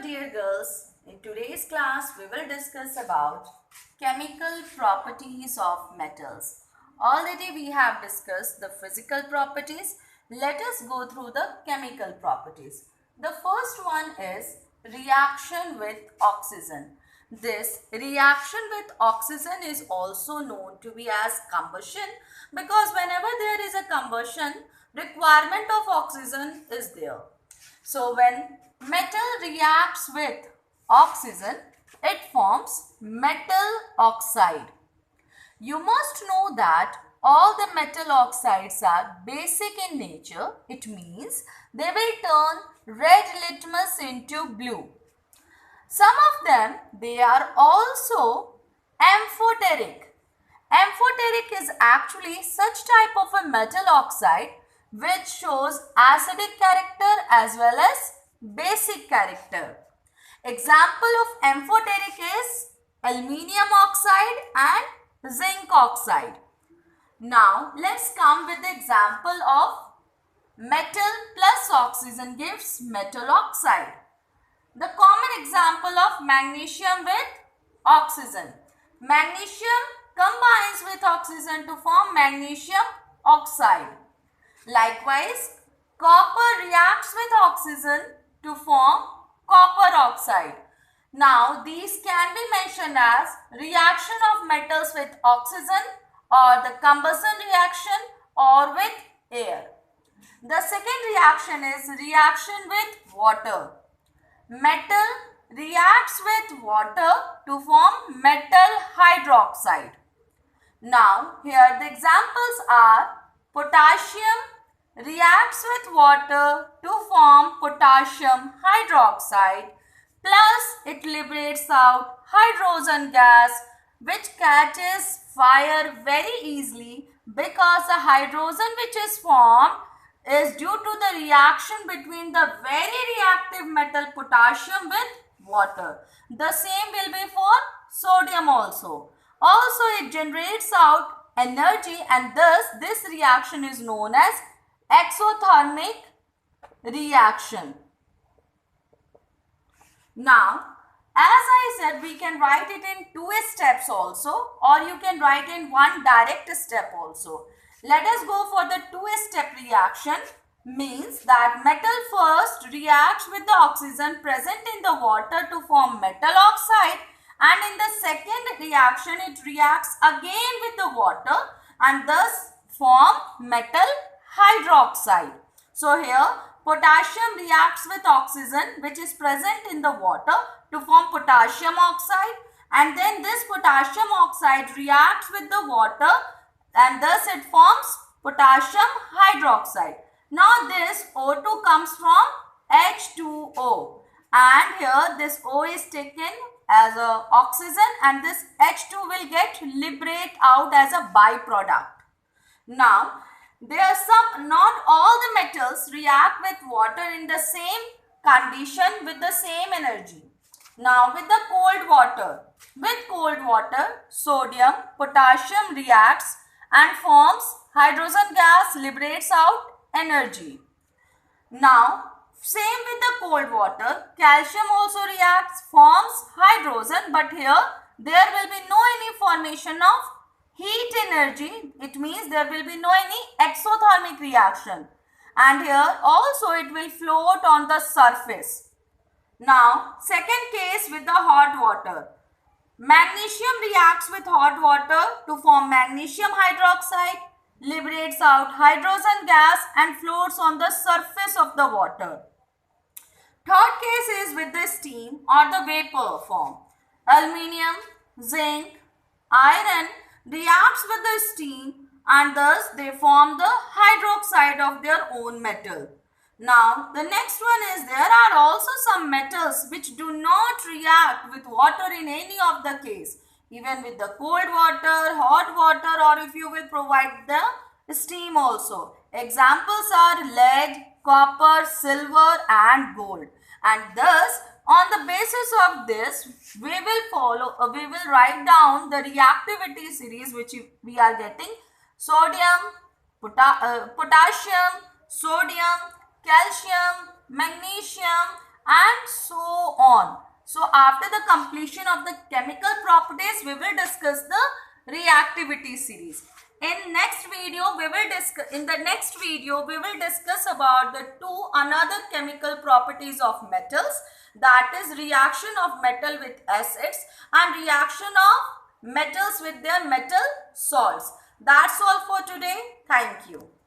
dear girls. In today's class, we will discuss about chemical properties of metals. Already we have discussed the physical properties. Let us go through the chemical properties. The first one is reaction with oxygen. This reaction with oxygen is also known to be as combustion because whenever there is a combustion, requirement of oxygen is there. So when metal reacts with oxygen, it forms metal oxide. You must know that all the metal oxides are basic in nature. It means they will turn red litmus into blue. Some of them, they are also amphoteric. Amphoteric is actually such type of a metal oxide which shows acidic character as well as basic character. Example of amphoteric is aluminium oxide and zinc oxide. Now let's come with the example of metal plus oxygen gives metal oxide. The common example of magnesium with oxygen. Magnesium combines with oxygen to form magnesium oxide. Likewise, copper reacts with oxygen to form copper oxide. Now, these can be mentioned as reaction of metals with oxygen or the combustion reaction or with air. The second reaction is reaction with water. Metal reacts with water to form metal hydroxide. Now, here the examples are potassium reacts with water to form potassium hydroxide, plus it liberates out hydrogen gas which catches fire very easily because the hydrogen which is formed is due to the reaction between the very reactive metal potassium with water. The same will be for sodium also. Also it generates out energy and thus this reaction is known as exothermic reaction. Now, as I said, we can write it in two steps also or you can write in one direct step also. Let us go for the two-step reaction. Means that metal first reacts with the oxygen present in the water to form metal oxide, and in the second reaction it reacts again with the water and thus form metal hydroxide. So here potassium reacts with oxygen which is present in the water to form potassium oxide, and then this potassium oxide reacts with the water and thus it forms potassium hydroxide. Now this O2 comes from H2O and here this O is taken as a oxygen and this H2 will get liberate out as a byproduct. Now there are some, not all the metals react with water in the same condition with the same energy. Now with the cold water, sodium, potassium reacts and forms hydrogen gas, liberates out energy. Now same with the cold water, calcium also reacts, forms hydrogen, but here there will be no any formation of heat energy. It means there will be no any exothermic reaction, and here also it will float on the surface. Now second case with the hot water. Magnesium reacts with hot water to form magnesium hydroxide, liberates out hydrogen gas and floats on the surface of the water. Third case is with the steam or the vapor form. Aluminium, zinc, iron reacts with the steam and thus they form the hydroxide of their own metal. Now the next one is there are also some metals which do not react with water in any of the case, even with the cold water, hot water, or if you will provide the steam also. Examples are lead, copper, silver and gold, and thus on the basis of this we will write down the reactivity series which we are getting: sodium, potassium, sodium, calcium, magnesium and so on. So after the completion of the chemical properties, we will discuss the reactivity series. In the next video we will discuss about the another chemical properties of metals, that is reaction of metal with acids and reaction of metals with their metal salts. That's all for today. Thank you.